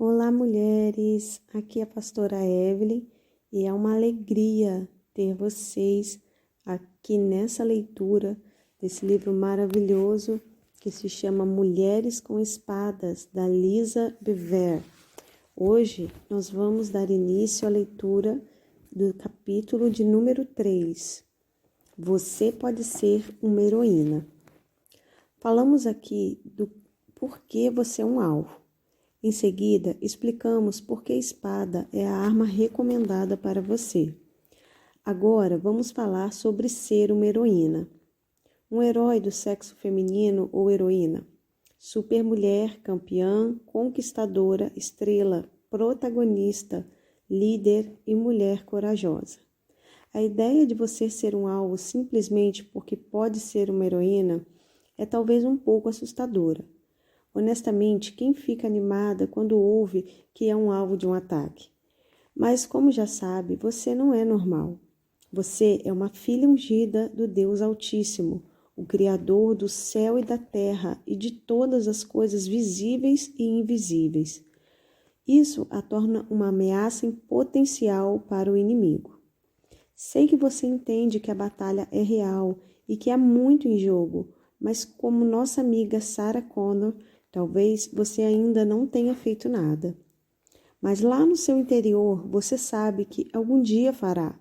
Olá, mulheres! Aqui é a pastora Evelyn e é uma alegria ter vocês aqui nessa leitura desse livro maravilhoso que se chama Mulheres com Espadas, da Lisa Bever. Hoje nós vamos dar início à leitura do capítulo de número 3. Você pode ser uma heroína. Falamos aqui do porquê você é um alvo. Em seguida, explicamos por que a espada é a arma recomendada para você. Agora, vamos falar sobre ser uma heroína. Um herói do sexo feminino ou heroína. Supermulher, campeã, conquistadora, estrela, protagonista, líder e mulher corajosa. A ideia de você ser um alvo simplesmente porque pode ser uma heroína é talvez um pouco assustadora. Honestamente, quem fica animada quando ouve que é um alvo de um ataque? Mas, como já sabe, você não é normal. Você é uma filha ungida do Deus Altíssimo, o Criador do céu e da terra e de todas as coisas visíveis e invisíveis. Isso a torna uma ameaça em potencial para o inimigo. Sei que você entende que a batalha é real e que há muito em jogo, mas como nossa amiga Sarah Connor, talvez você ainda não tenha feito nada. Mas lá no seu interior, você sabe que algum dia fará.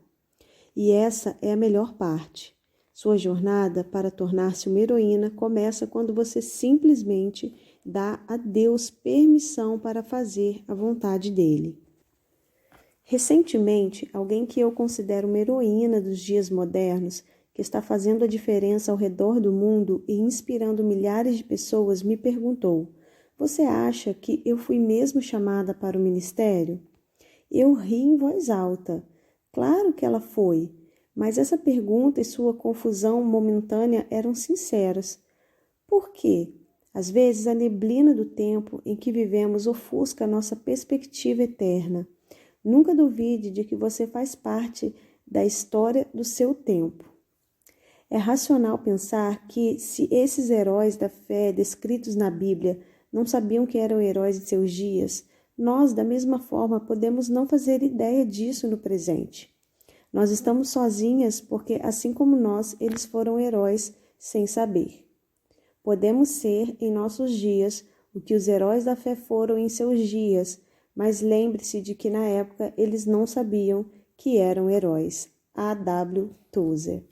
E essa é a melhor parte. Sua jornada para tornar-se uma heroína começa quando você simplesmente dá a Deus permissão para fazer a vontade dele. Recentemente, alguém que eu considero uma heroína dos dias modernos, que está fazendo a diferença ao redor do mundo e inspirando milhares de pessoas, me perguntou: você acha que eu fui mesmo chamada para o ministério? Eu ri em voz alta. Claro que ela foi, mas essa pergunta e sua confusão momentânea eram sinceras. Por quê? Às vezes a neblina do tempo em que vivemos ofusca nossa perspectiva eterna. Nunca duvide de que você faz parte da história do seu tempo. É racional pensar que, se esses heróis da fé descritos na Bíblia não sabiam que eram heróis de seus dias, nós, da mesma forma, podemos não fazer ideia disso no presente. Nós estamos sozinhas porque, assim como nós, eles foram heróis sem saber. Podemos ser, em nossos dias, o que os heróis da fé foram em seus dias, mas lembre-se de que, na época, eles não sabiam que eram heróis. A.W. Tozer.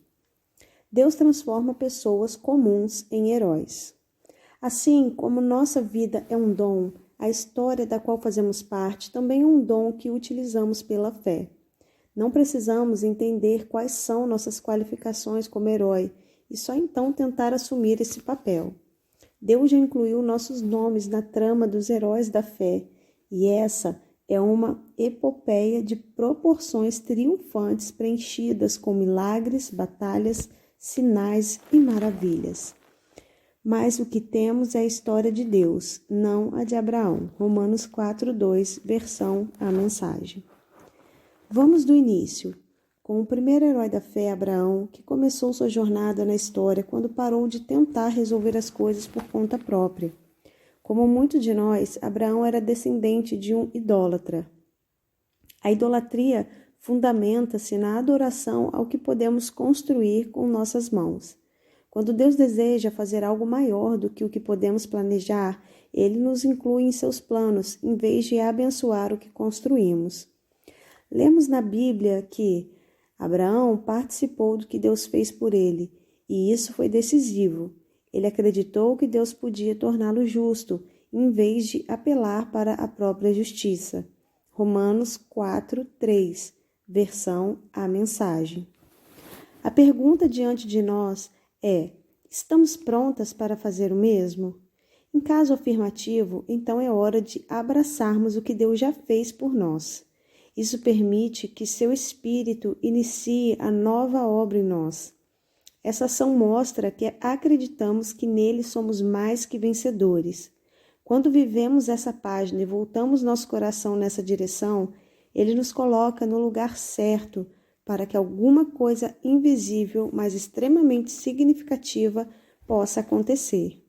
Deus transforma pessoas comuns em heróis. Assim como nossa vida é um dom, a história da qual fazemos parte também é um dom que utilizamos pela fé. Não precisamos entender quais são nossas qualificações como herói e só então tentar assumir esse papel. Deus já incluiu nossos nomes na trama dos heróis da fé, e essa é uma epopeia de proporções triunfantes preenchidas com milagres, batalhas, sinais e maravilhas. Mas o que temos é a história de Deus, não a de Abraão. Romanos 4:2, versão A Mensagem. Vamos do início, com o primeiro herói da fé, Abraão, que começou sua jornada na história quando parou de tentar resolver as coisas por conta própria. Como muitos de nós, Abraão era descendente de um idólatra. A idolatria fundamenta-se na adoração ao que podemos construir com nossas mãos. Quando Deus deseja fazer algo maior do que o que podemos planejar, Ele nos inclui em seus planos, em vez de abençoar o que construímos. Lemos na Bíblia que Abraão participou do que Deus fez por ele, e isso foi decisivo. Ele acreditou que Deus podia torná-lo justo, em vez de apelar para a própria justiça. Romanos 4:3, versão A Mensagem. A pergunta diante de nós é: estamos prontas para fazer o mesmo? Em caso afirmativo, então é hora de abraçarmos o que Deus já fez por nós. Isso permite que seu Espírito inicie a nova obra em nós. Essa ação mostra que acreditamos que nele somos mais que vencedores. Quando vivemos essa página e voltamos nosso coração nessa direção, ele nos coloca no lugar certo para que alguma coisa invisível, mas extremamente significativa, possa acontecer.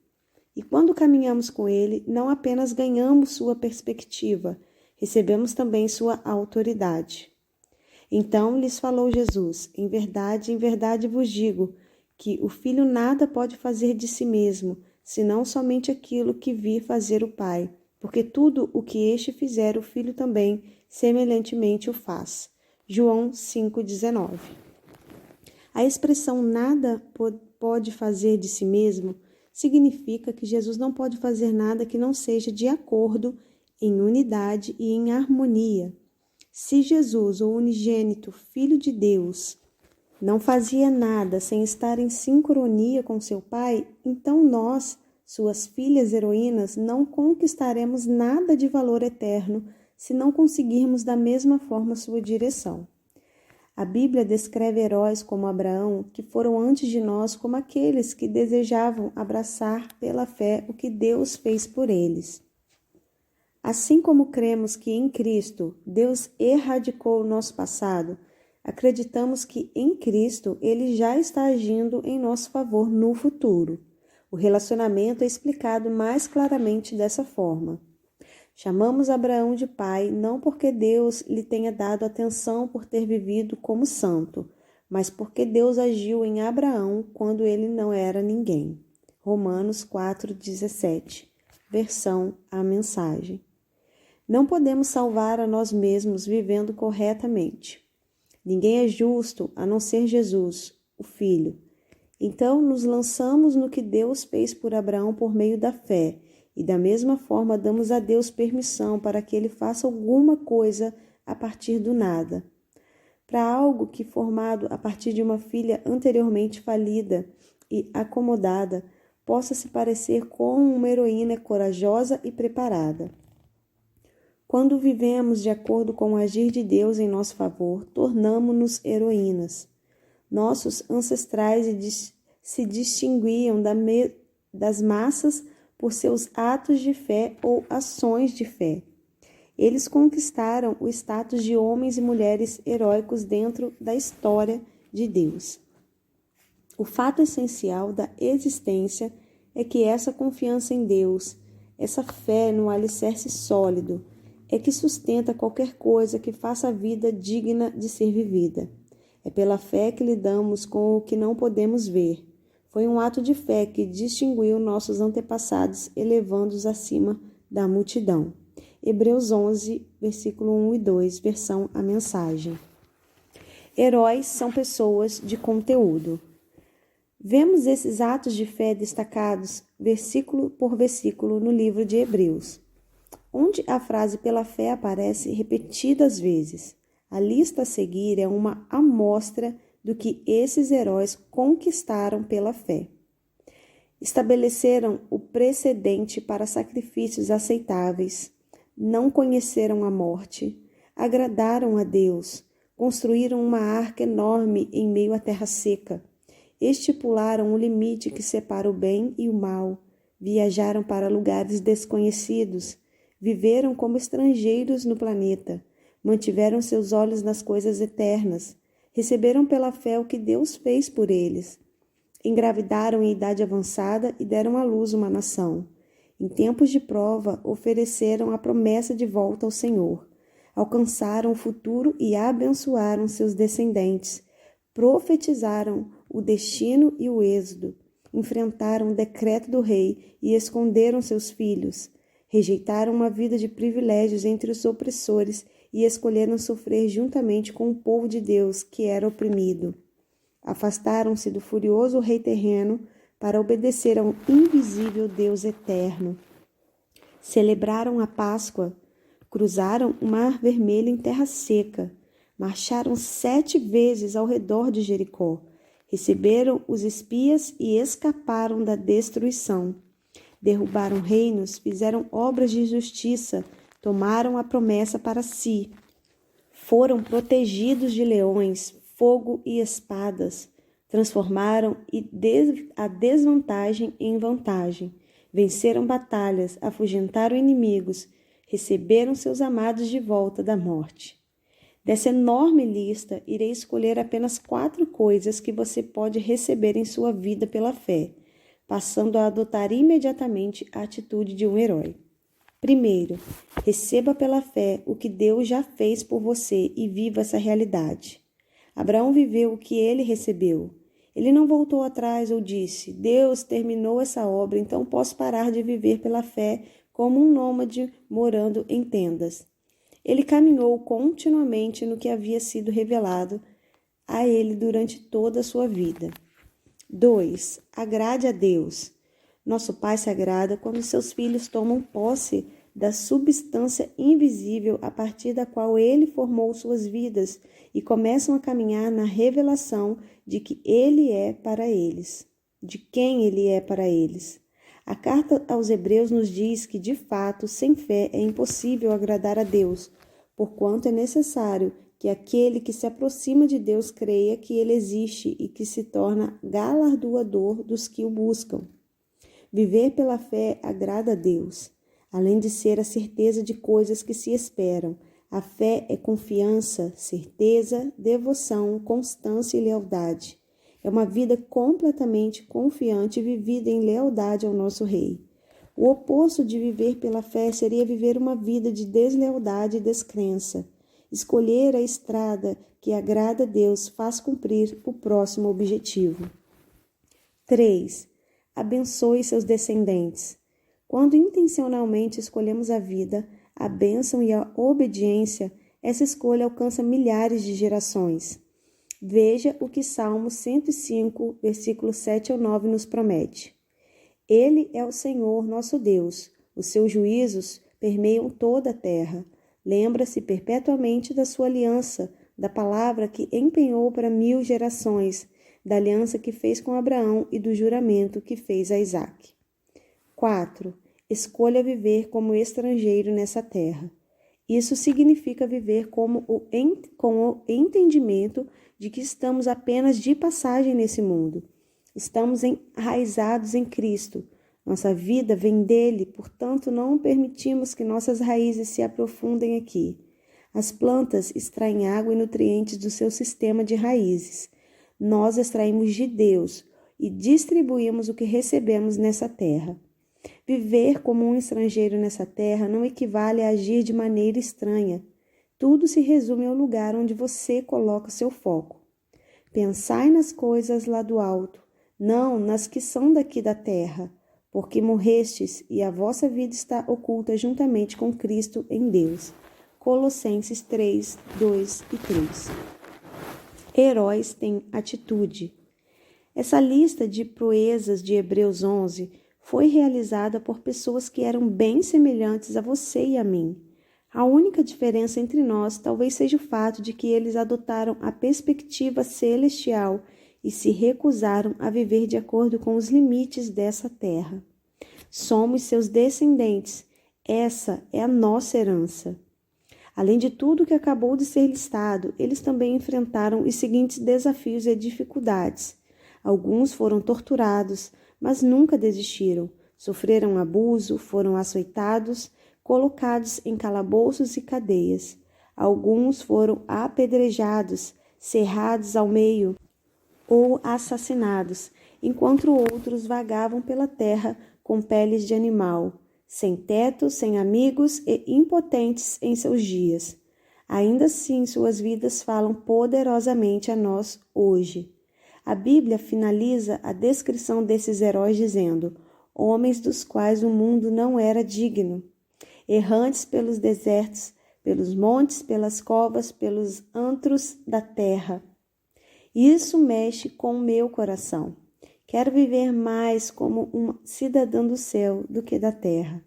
E quando caminhamos com ele, não apenas ganhamos sua perspectiva, recebemos também sua autoridade. Então lhes falou Jesus: em verdade vos digo, que o Filho nada pode fazer de si mesmo, senão somente aquilo que vir fazer o Pai, porque tudo o que este fizer, o Filho também semelhantemente o faz. João 5,19. A expressão nada pode fazer de si mesmo significa que Jesus não pode fazer nada que não seja de acordo, em unidade e em harmonia. Se Jesus, o unigênito Filho de Deus, não fazia nada sem estar em sincronia com seu Pai, então nós, suas filhas heroínas, não conquistaremos nada de valor eterno se não conseguirmos da mesma forma sua direção. A Bíblia descreve heróis como Abraão, que foram antes de nós, como aqueles que desejavam abraçar pela fé o que Deus fez por eles. Assim como cremos que em Cristo Deus erradicou o nosso passado, acreditamos que em Cristo Ele já está agindo em nosso favor no futuro. O relacionamento é explicado mais claramente dessa forma. Chamamos Abraão de pai não porque Deus lhe tenha dado atenção por ter vivido como santo, mas porque Deus agiu em Abraão quando ele não era ninguém. Romanos 4,17, versão A Mensagem. Não podemos salvar a nós mesmos vivendo corretamente. Ninguém é justo a não ser Jesus, o Filho. Então nos lançamos no que Deus fez por Abraão por meio da fé, e da mesma forma damos a Deus permissão para que Ele faça alguma coisa a partir do nada. Para algo que, formado a partir de uma filha anteriormente falida e acomodada, possa se parecer com uma heroína corajosa e preparada. Quando vivemos de acordo com o agir de Deus em nosso favor, tornamo-nos heroínas. Nossos ancestrais se distinguiam das massas por seus atos de fé ou ações de fé. Eles conquistaram o status de homens e mulheres heróicos dentro da história de Deus. O fato essencial da existência é que essa confiança em Deus, essa fé no alicerce sólido, é que sustenta qualquer coisa que faça a vida digna de ser vivida. É pela fé que lidamos com o que não podemos ver. Foi um ato de fé que distinguiu nossos antepassados, elevando-os acima da multidão. Hebreus 11, versículo 1 e 2, versão A Mensagem. Heróis são pessoas de conteúdo. Vemos esses atos de fé destacados, versículo por versículo, no livro de Hebreus, onde a frase pela fé aparece repetidas vezes. A lista a seguir é uma amostra do que esses heróis conquistaram pela fé. Estabeleceram o precedente para sacrifícios aceitáveis, não conheceram a morte, agradaram a Deus, construíram uma arca enorme em meio à terra seca, estipularam o limite que separa o bem e o mal, viajaram para lugares desconhecidos, viveram como estrangeiros no planeta, mantiveram seus olhos nas coisas eternas, receberam pela fé o que Deus fez por eles. Engravidaram em idade avançada e deram à luz uma nação. Em tempos de prova, ofereceram a promessa de volta ao Senhor. Alcançaram o futuro e abençoaram seus descendentes. Profetizaram o destino e o êxodo. Enfrentaram o decreto do rei e esconderam seus filhos. Rejeitaram uma vida de privilégios entre os opressores e escolheram sofrer juntamente com o povo de Deus que era oprimido. Afastaram-se do furioso rei terreno para obedecer ao invisível Deus eterno. Celebraram a Páscoa, cruzaram o Mar Vermelho em terra seca, marcharam 7 vezes ao redor de Jericó, receberam os espias e escaparam da destruição. Derrubaram reinos, fizeram obras de justiça, tomaram a promessa para si. Foram protegidos de leões, fogo e espadas. Transformaram a desvantagem em vantagem. Venceram batalhas, afugentaram inimigos, receberam seus amados de volta da morte. Dessa enorme lista, irei escolher apenas 4 coisas que você pode receber em sua vida pela fé. passando a adotar imediatamente a atitude de um herói. Primeiro, receba pela fé o que Deus já fez por você e viva essa realidade. Abraão viveu o que ele recebeu. Ele não voltou atrás ou disse: Deus terminou essa obra, então posso parar de viver pela fé como um nômade morando em tendas. Ele caminhou continuamente no que havia sido revelado a ele durante toda a sua vida. 2. Agrade a Deus. Nosso Pai se agrada quando seus filhos tomam posse da substância invisível a partir da qual Ele formou suas vidas e começam a caminhar na revelação de que Ele é para eles, de quem Ele é para eles. A carta aos Hebreus nos diz que, de fato, sem fé é impossível agradar a Deus, porquanto é necessário que aquele que se aproxima de Deus creia que Ele existe e que se torna galardoador dos que o buscam. Viver pela fé agrada a Deus, além de ser a certeza de coisas que se esperam. A fé é confiança, certeza, devoção, constância e lealdade. É uma vida completamente confiante e vivida em lealdade ao nosso Rei. O oposto de viver pela fé seria viver uma vida de deslealdade e descrença. Escolher a estrada que agrada a Deus faz cumprir o próximo objetivo. 3. Abençoe seus descendentes. Quando intencionalmente escolhemos a vida, a bênção e a obediência, essa escolha alcança milhares de gerações. Veja o que Salmo 105, versículos 7 ao 9 nos promete. Ele é o Senhor, nosso Deus. Os seus juízos permeiam toda a terra. Lembra-se perpetuamente da sua aliança, da palavra que empenhou para 1000 gerações, da aliança que fez com Abraão e do juramento que fez a Isaque. 4. Escolha viver como estrangeiro nessa terra. Isso significa viver com o entendimento de que estamos apenas de passagem nesse mundo. Estamos enraizados em Cristo. Nossa vida vem dele, portanto não permitimos que nossas raízes se aprofundem aqui. As plantas extraem água e nutrientes do seu sistema de raízes. Nós extraímos de Deus e distribuímos o que recebemos nessa terra. Viver como um estrangeiro nessa terra não equivale a agir de maneira estranha. Tudo se resume ao lugar onde você coloca seu foco. Pensai nas coisas lá do alto, não nas que são daqui da terra, porque morrestes e a vossa vida está oculta juntamente com Cristo em Deus. Colossenses 3, 2 e 3. Heróis têm atitude. Essa lista de proezas de Hebreus 11 foi realizada por pessoas que eram bem semelhantes a você e a mim. A única diferença entre nós talvez seja o fato de que eles adotaram a perspectiva celestial e se recusaram a viver de acordo com os limites dessa terra. Somos seus descendentes. Essa é a nossa herança. Além de tudo que acabou de ser listado, eles também enfrentaram os seguintes desafios e dificuldades. Alguns foram torturados, mas nunca desistiram. Sofreram abuso, foram açoitados, colocados em calabouços e cadeias. Alguns foram apedrejados, serrados ao meio ou assassinados, enquanto outros vagavam pela terra com peles de animal, sem teto, sem amigos e impotentes em seus dias. Ainda assim, suas vidas falam poderosamente a nós hoje. A Bíblia finaliza a descrição desses heróis dizendo: homens dos quais o mundo não era digno, errantes pelos desertos, pelos montes, pelas covas, pelos antros da terra. Isso mexe com o meu coração. Quero viver mais como uma cidadã do céu do que da terra.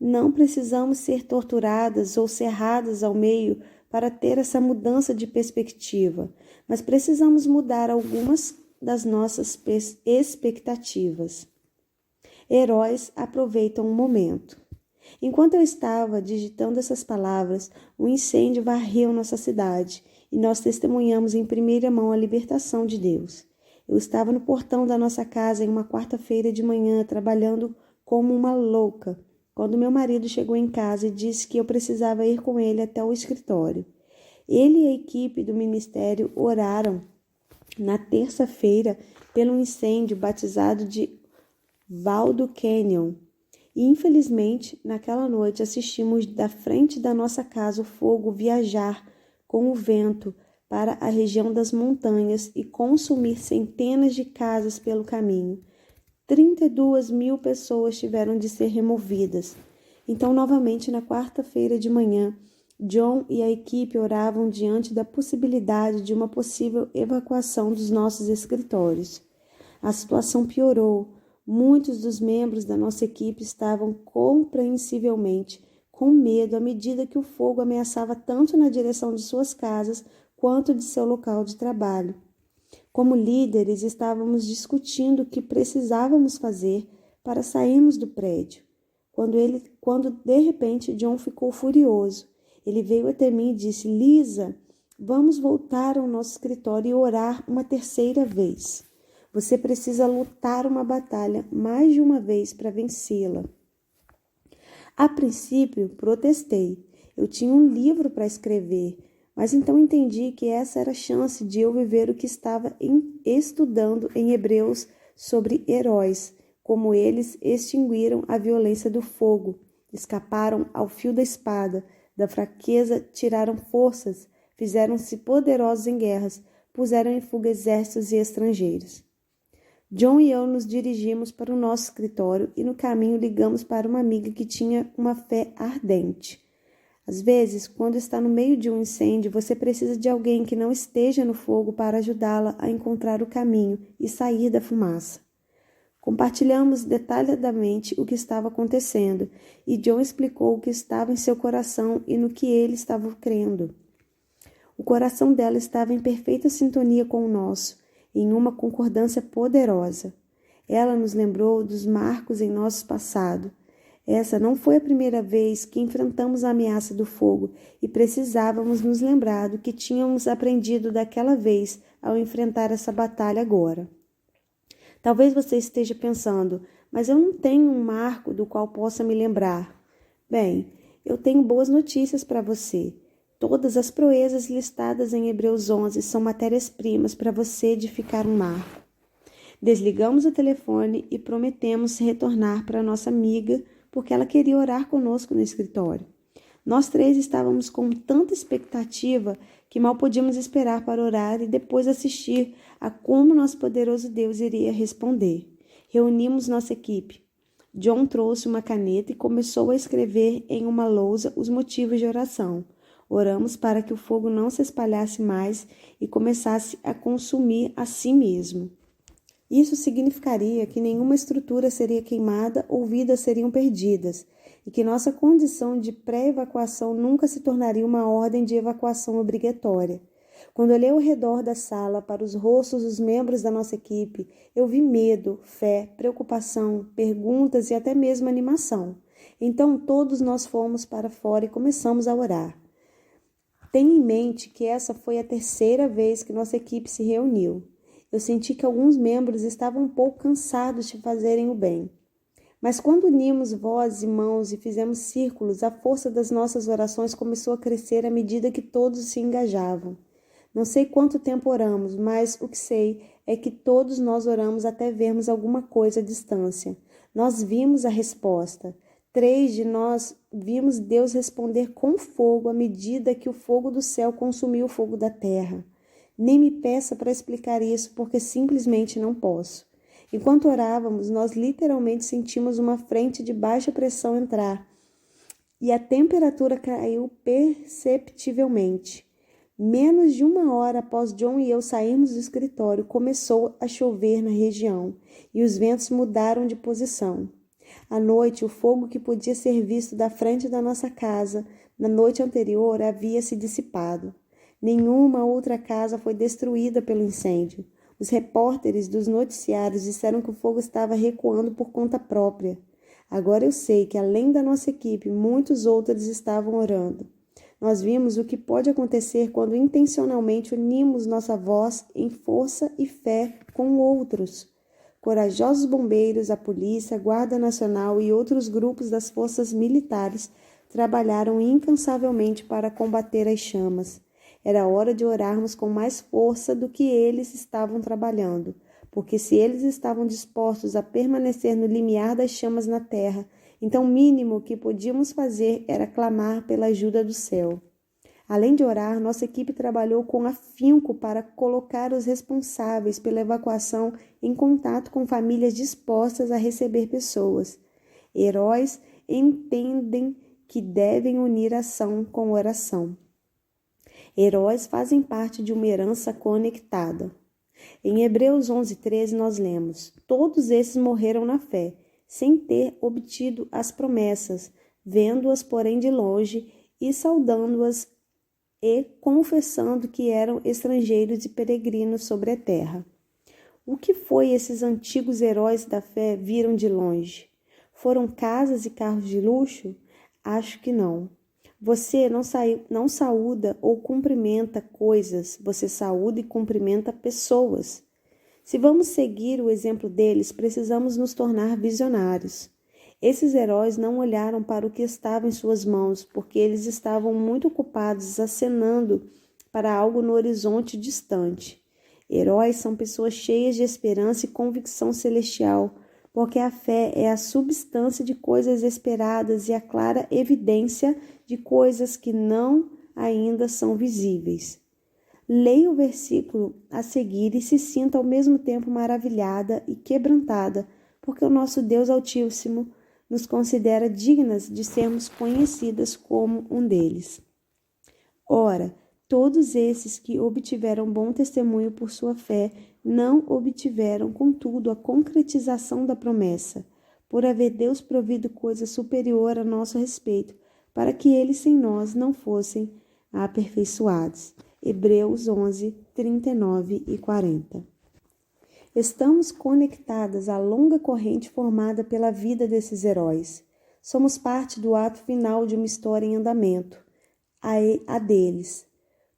Não precisamos ser torturadas ou cerradas ao meio para ter essa mudança de perspectiva, mas precisamos mudar algumas das nossas expectativas. Heróis aproveitam o momento. Enquanto eu estava digitando essas palavras, um incêndio varreu nossa cidade e nós testemunhamos em primeira mão a libertação de Deus. Eu estava no portão da nossa casa em uma quarta-feira de manhã, trabalhando como uma louca, quando meu marido chegou em casa e disse que eu precisava ir com ele até o escritório. Ele e a equipe do ministério oraram na terça-feira pelo incêndio batizado de Waldo Canyon. E, infelizmente, naquela noite assistimos da frente da nossa casa o fogo viajar com o vento para a região das montanhas e consumir centenas de casas pelo caminho. 32.000 pessoas tiveram de ser removidas. Então, novamente, na quarta-feira de manhã, John e a equipe oravam diante da possibilidade de uma possível evacuação dos nossos escritórios. A situação piorou. Muitos dos membros da nossa equipe estavam compreensivelmente com medo à medida que o fogo ameaçava tanto na direção de suas casas quanto de seu local de trabalho. Como líderes, estávamos discutindo o que precisávamos fazer para sairmos do prédio. Quando de repente John ficou furioso. Ele veio até mim e disse: Lisa, vamos voltar ao nosso escritório e orar uma terceira vez. Você precisa lutar uma batalha mais de uma vez para vencê-la. A princípio, protestei. Eu tinha um livro para escrever, mas então entendi que essa era a chance de eu viver o que estava estudando em Hebreus sobre heróis, como eles extinguiram a violência do fogo, escaparam ao fio da espada, da fraqueza tiraram forças, fizeram-se poderosos em guerras, puseram em fuga exércitos e estrangeiros. John e eu nos dirigimos para o nosso escritório e no caminho ligamos para uma amiga que tinha uma fé ardente. Às vezes, quando está no meio de um incêndio, você precisa de alguém que não esteja no fogo para ajudá-la a encontrar o caminho e sair da fumaça. Compartilhamos detalhadamente o que estava acontecendo e John explicou o que estava em seu coração e no que ele estava crendo. O coração dela estava em perfeita sintonia com o nosso, em uma concordância poderosa. Ela nos lembrou dos marcos em nosso passado. Essa não foi a primeira vez que enfrentamos a ameaça do fogo e precisávamos nos lembrar do que tínhamos aprendido daquela vez ao enfrentar essa batalha agora. Talvez você esteja pensando, mas eu não tenho um marco do qual possa me lembrar. Bem, eu tenho boas notícias para você. Todas as proezas listadas em Hebreus 11 são matérias-primas para você edificar um marco. Desligamos o telefone e prometemos retornar para nossa amiga porque ela queria orar conosco no escritório. Nós três estávamos com tanta expectativa que mal podíamos esperar para orar e depois assistir a como nosso poderoso Deus iria responder. Reunimos nossa equipe. John trouxe uma caneta e começou a escrever em uma lousa os motivos de oração. Oramos para que o fogo não se espalhasse mais e começasse a consumir a si mesmo. Isso significaria que nenhuma estrutura seria queimada ou vidas seriam perdidas, e que nossa condição de pré-evacuação nunca se tornaria uma ordem de evacuação obrigatória. Quando olhei ao redor da sala para os rostos dos membros da nossa equipe, eu vi medo, fé, preocupação, perguntas e até mesmo animação. Então todos nós fomos para fora e começamos a orar. Tenha em mente que essa foi a terceira vez que nossa equipe se reuniu. Eu senti que alguns membros estavam um pouco cansados de fazerem o bem. Mas quando unimos vozes e mãos e fizemos círculos, a força das nossas orações começou a crescer à medida que todos se engajavam. Não sei quanto tempo oramos, mas o que sei é que todos nós oramos até vermos alguma coisa à distância. Nós vimos a resposta. 3 de nós vimos Deus responder com fogo à medida que o fogo do céu consumiu o fogo da terra. Nem me peça para explicar isso, porque simplesmente não posso. Enquanto orávamos, nós literalmente sentimos uma frente de baixa pressão entrar e a temperatura caiu perceptivelmente. Menos de 1 hora após John e eu sairmos do escritório, começou a chover na região e os ventos mudaram de posição. À noite, o fogo que podia ser visto da frente da nossa casa na noite anterior havia se dissipado. Nenhuma outra casa foi destruída pelo incêndio. Os repórteres dos noticiários disseram que o fogo estava recuando por conta própria. Agora eu sei que, além da nossa equipe, muitos outros estavam orando. Nós vimos o que pode acontecer quando intencionalmente unimos nossa voz em força e fé com outros. Corajosos bombeiros, a polícia, a Guarda Nacional e outros grupos das forças militares trabalharam incansavelmente para combater as chamas. Era hora de orarmos com mais força do que eles estavam trabalhando, porque se eles estavam dispostos a permanecer no limiar das chamas na terra, então o mínimo que podíamos fazer era clamar pela ajuda do céu. Além de orar, nossa equipe trabalhou com afinco para colocar os responsáveis pela evacuação em contato com famílias dispostas a receber pessoas. Heróis entendem que devem unir ação com oração. Heróis fazem parte de uma herança conectada. Em Hebreus 11:13 nós lemos: todos esses morreram na fé, sem ter obtido as promessas, vendo-as, porém, de longe e saudando-as e confessando que eram estrangeiros e peregrinos sobre a terra. O que foi esses antigos heróis da fé viram de longe? Foram casas e carros de luxo? Acho que não. Você não saúda ou cumprimenta coisas, você saúda e cumprimenta pessoas. Se vamos seguir o exemplo deles, precisamos nos tornar visionários. Esses heróis não olharam para o que estava em suas mãos, porque eles estavam muito ocupados acenando para algo no horizonte distante. Heróis são pessoas cheias de esperança e convicção celestial, porque a fé é a substância de coisas esperadas e a clara evidência de coisas que não ainda são visíveis. Leia o versículo a seguir e se sinta ao mesmo tempo maravilhada e quebrantada, porque o nosso Deus Altíssimo nos considera dignas de sermos conhecidas como um deles. Ora, todos esses que obtiveram bom testemunho por sua fé não obtiveram, contudo, a concretização da promessa, por haver Deus provido coisa superior a nosso respeito, para que eles sem nós não fossem aperfeiçoados. Hebreus 11, 39 e 40. Estamos conectadas à longa corrente formada pela vida desses heróis. Somos parte do ato final de uma história em andamento, a deles.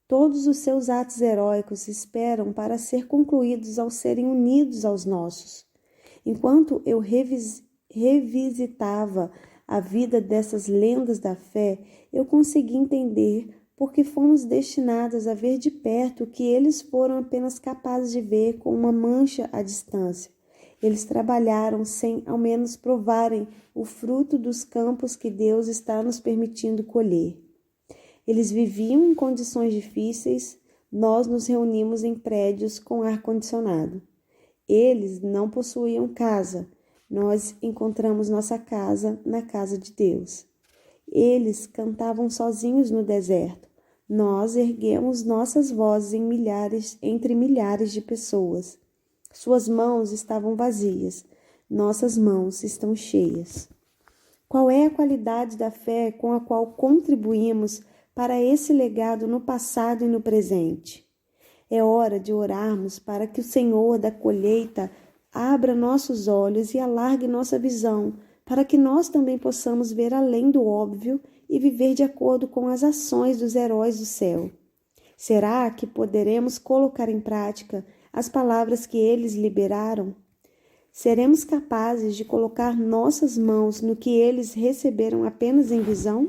Todos os seus atos heróicos esperam para ser concluídos ao serem unidos aos nossos. Enquanto eu revisitava a vida dessas lendas da fé, eu consegui entender porque fomos destinados a ver de perto o que eles foram apenas capazes de ver com uma mancha à distância. Eles trabalharam sem ao menos provarem o fruto dos campos que Deus está nos permitindo colher. Eles viviam em condições difíceis, nós nos reunimos em prédios com ar-condicionado. Eles não possuíam casa, nós encontramos nossa casa na casa de Deus. Eles cantavam sozinhos no deserto, nós erguemos nossas vozes entre milhares de pessoas. Suas mãos estavam vazias, nossas mãos estão cheias. Qual é a qualidade da fé com a qual contribuímos para esse legado no passado e no presente? É hora de orarmos para que o Senhor da colheita abra nossos olhos e alargue nossa visão, para que nós também possamos ver além do óbvio e viver de acordo com as ações dos heróis do céu. Será que poderemos colocar em prática as palavras que eles liberaram? Seremos capazes de colocar nossas mãos no que eles receberam apenas em visão?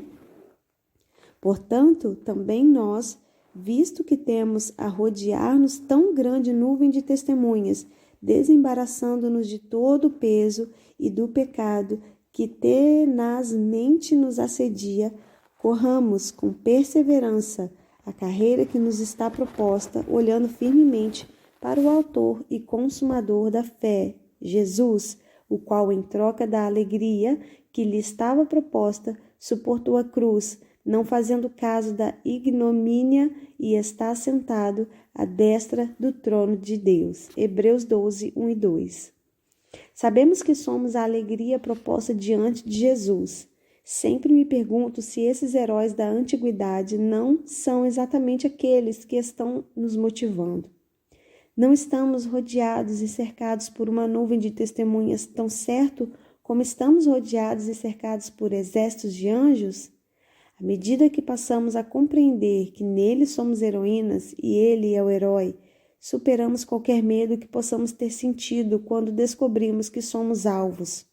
Portanto, também nós, visto que temos a rodear-nos tão grande nuvem de testemunhas, desembaraçando-nos de todo o peso e do pecado que tenazmente nos assedia, corramos com perseverança a carreira que nos está proposta, olhando firmemente para o autor e consumador da fé, Jesus, o qual, em troca da alegria que lhe estava proposta, suportou a cruz, não fazendo caso da ignomínia, e está sentado à destra do trono de Deus. Hebreus 12, 1 e 2. Sabemos que somos a alegria proposta diante de Jesus. Sempre me pergunto se esses heróis da antiguidade não são exatamente aqueles que estão nos motivando. Não estamos rodeados e cercados por uma nuvem de testemunhas tão certo como estamos rodeados e cercados por exércitos de anjos? À medida que passamos a compreender que nele somos heroínas e ele é o herói, superamos qualquer medo que possamos ter sentido quando descobrimos que somos alvos.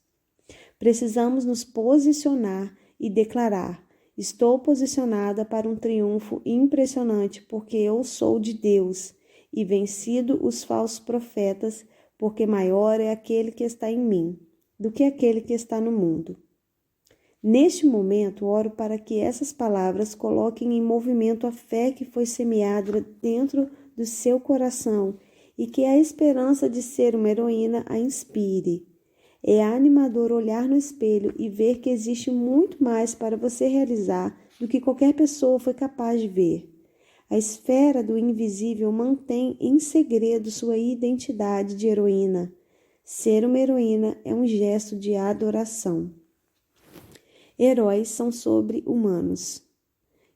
Precisamos nos posicionar e declarar: estou posicionada para um triunfo impressionante porque eu sou de Deus e vencido os falsos profetas, porque maior é aquele que está em mim do que aquele que está no mundo. Neste momento, oro para que essas palavras coloquem em movimento a fé que foi semeada dentro do seu coração e que a esperança de ser uma heroína a inspire. É animador olhar no espelho e ver que existe muito mais para você realizar do que qualquer pessoa foi capaz de ver. A esfera do invisível mantém em segredo sua identidade de heroína. Ser uma heroína é um gesto de adoração. Heróis são sobre-humanos.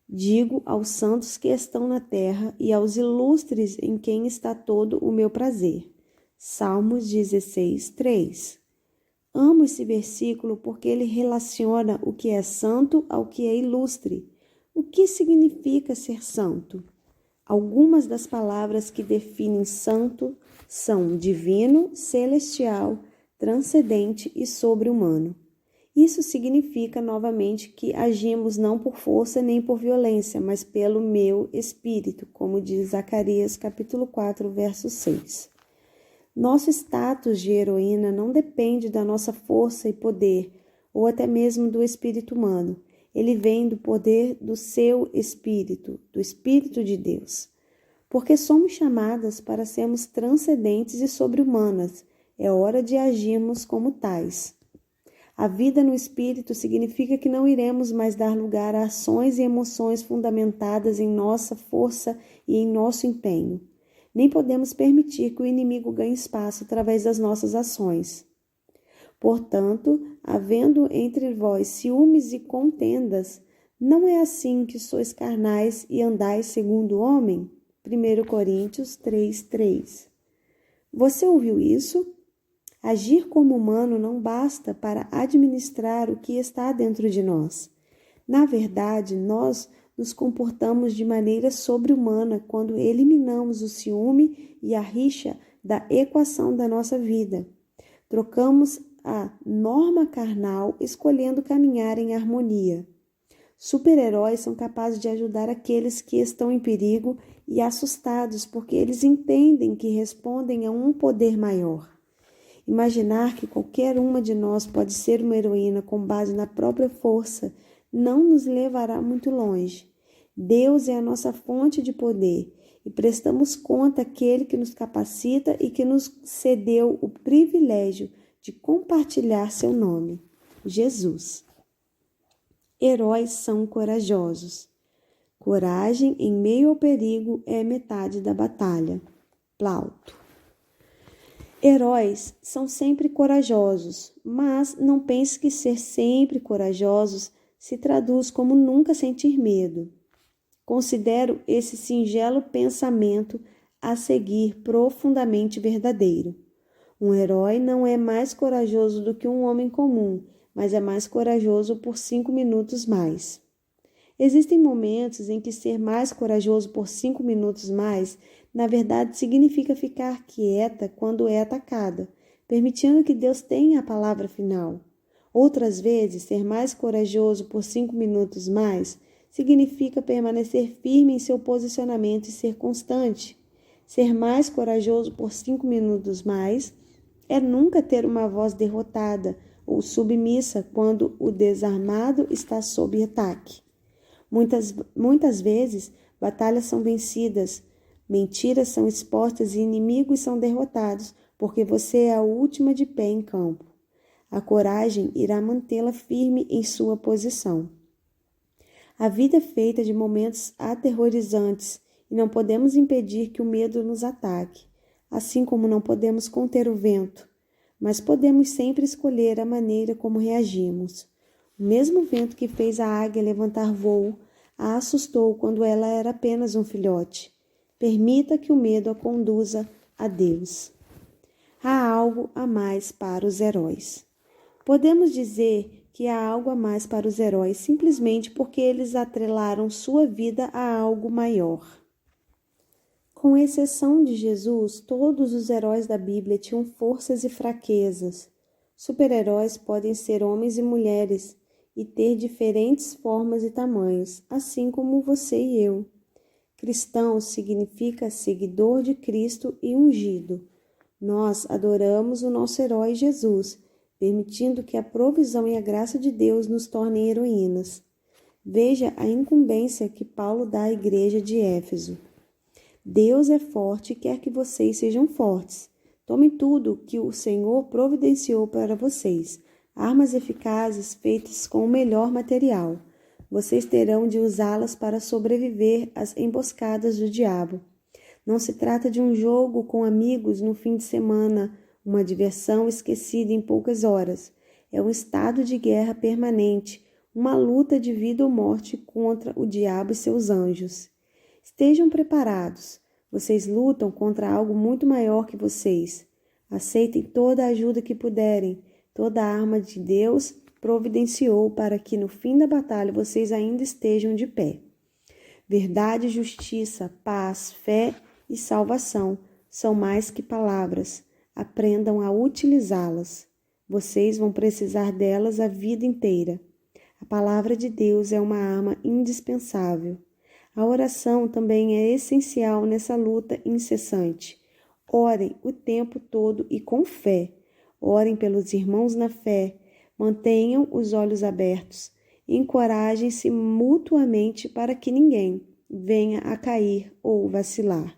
Digo aos santos que estão na terra e aos ilustres em quem está todo o meu prazer. Salmos 16, 3. Amo esse versículo porque ele relaciona o que é santo ao que é ilustre. O que significa ser santo? Algumas das palavras que definem santo são divino, celestial, transcendente e sobre-humano. Isso significa, novamente, que agimos não por força nem por violência, mas pelo meu espírito, como diz Zacarias capítulo 4, verso 6. Nosso status de heroína não depende da nossa força e poder, ou até mesmo do espírito humano. Ele vem do poder do seu espírito, do Espírito de Deus. Porque somos chamadas para sermos transcendentes e sobre-humanas, é hora de agirmos como tais. A vida no Espírito significa que não iremos mais dar lugar a ações e emoções fundamentadas em nossa força e em nosso empenho. Nem podemos permitir que o inimigo ganhe espaço através das nossas ações. Portanto, havendo entre vós ciúmes e contendas, não é assim que sois carnais e andais segundo o homem? 1 Coríntios 3:3. Você ouviu isso? Agir como humano não basta para administrar o que está dentro de nós. Na verdade, nós nos comportamos de maneira sobre-humana quando eliminamos o ciúme e a rixa da equação da nossa vida. Trocamos a norma carnal escolhendo caminhar em harmonia. Super-heróis são capazes de ajudar aqueles que estão em perigo e assustados porque eles entendem que respondem a um poder maior. Imaginar que qualquer uma de nós pode ser uma heroína com base na própria força não nos levará muito longe. Deus é a nossa fonte de poder e prestamos conta àquele que nos capacita e que nos cedeu o privilégio de compartilhar seu nome, Jesus. Heróis são corajosos. Coragem em meio ao perigo é metade da batalha. Plauto. Heróis são sempre corajosos, mas não pense que ser sempre corajosos se traduz como nunca sentir medo. Considero esse singelo pensamento a seguir profundamente verdadeiro. Um herói não é mais corajoso do que um homem comum, mas é mais corajoso por 5 minutos mais. Existem momentos em que ser mais corajoso por 5 minutos mais, na verdade, significa ficar quieta quando é atacada, permitindo que Deus tenha a palavra final. Outras vezes, ser mais corajoso por 5 minutos mais significa permanecer firme em seu posicionamento e ser constante. Ser mais corajoso por 5 minutos mais é nunca ter uma voz derrotada ou submissa quando o desarmado está sob ataque. Muitas vezes, batalhas são vencidas, mentiras são expostas e inimigos são derrotados, porque você é a última de pé em campo. A coragem irá mantê-la firme em sua posição. A vida é feita de momentos aterrorizantes e não podemos impedir que o medo nos ataque, assim como não podemos conter o vento, mas podemos sempre escolher a maneira como reagimos. O mesmo vento que fez a águia levantar voo a assustou quando ela era apenas um filhote. Permita que o medo a conduza a Deus. Há algo a mais para os heróis. Podemos dizer que há algo a mais para os heróis simplesmente porque eles atrelaram sua vida a algo maior. Com exceção de Jesus, todos os heróis da Bíblia tinham forças e fraquezas. Super-heróis podem ser homens e mulheres e ter diferentes formas e tamanhos, assim como você e eu. Cristão significa seguidor de Cristo e ungido. Nós adoramos o nosso herói Jesus, permitindo que a provisão e a graça de Deus nos tornem heroínas. Veja a incumbência que Paulo dá à igreja de Éfeso. Deus é forte e quer que vocês sejam fortes. Tomem tudo que o Senhor providenciou para vocês, armas eficazes feitas com o melhor material. Vocês terão de usá-las para sobreviver às emboscadas do diabo. Não se trata de um jogo com amigos no fim de semana, uma diversão esquecida em poucas horas. É um estado de guerra permanente, uma luta de vida ou morte contra o diabo e seus anjos. Estejam preparados. Vocês lutam contra algo muito maior que vocês. Aceitem toda a ajuda que puderem. Toda a arma de Deus providenciou para que no fim da batalha vocês ainda estejam de pé. Verdade, justiça, paz, fé e salvação são mais que palavras. Aprendam a utilizá-las. Vocês vão precisar delas a vida inteira. A palavra de Deus é uma arma indispensável. A oração também é essencial nessa luta incessante. Orem o tempo todo e com fé. Orem pelos irmãos na fé. Mantenham os olhos abertos. Encorajem-se mutuamente para que ninguém venha a cair ou vacilar.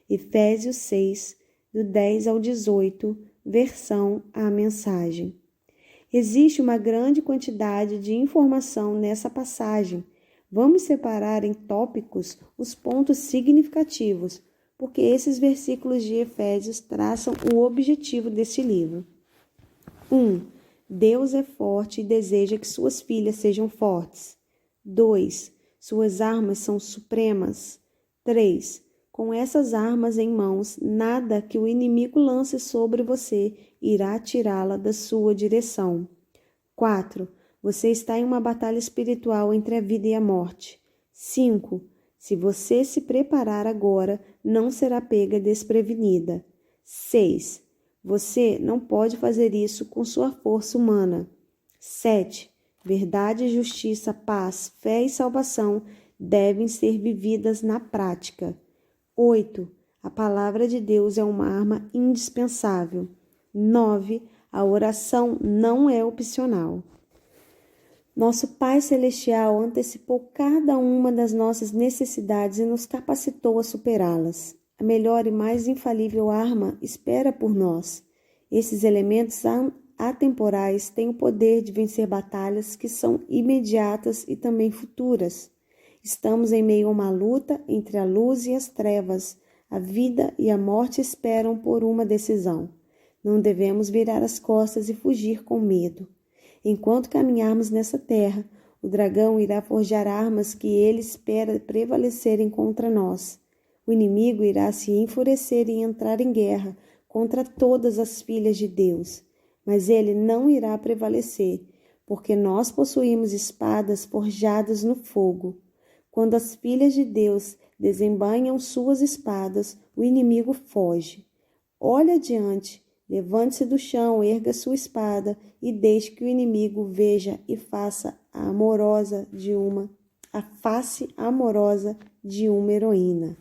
Efésios 6, do 10 ao 18, versão A Mensagem. Existe uma grande quantidade de informação nessa passagem. Vamos separar em tópicos os pontos significativos, porque esses versículos de Efésios traçam o objetivo deste livro. 1. Deus é forte e deseja que suas filhas sejam fortes. 2. Suas armas são supremas. 3. Com essas armas em mãos, nada que o inimigo lance sobre você irá tirá-la da sua direção. 4. Você está em uma batalha espiritual entre a vida e a morte. 5. Se você se preparar agora, não será pega desprevenida. 6. Você não pode fazer isso com sua força humana. 7. Verdade, justiça, paz, fé e salvação devem ser vividas na prática. 8. A palavra de Deus é uma arma indispensável. 9. A oração não é opcional. Nosso Pai Celestial antecipou cada uma das nossas necessidades e nos capacitou a superá-las. A melhor e mais infalível arma espera por nós. Esses elementos atemporais têm o poder de vencer batalhas que são imediatas e também futuras. Estamos em meio a uma luta entre a luz e as trevas. A vida e a morte esperam por uma decisão. Não devemos virar as costas e fugir com medo. Enquanto caminharmos nessa terra, o dragão irá forjar armas que ele espera prevalecerem contra nós. O inimigo irá se enfurecer e entrar em guerra contra todas as filhas de Deus. Mas ele não irá prevalecer, porque nós possuímos espadas forjadas no fogo. Quando as filhas de Deus desembainham suas espadas, o inimigo foge. Olhe adiante. Levante-se do chão, erga sua espada e deixe que o inimigo veja e faça a face amorosa de uma heroína.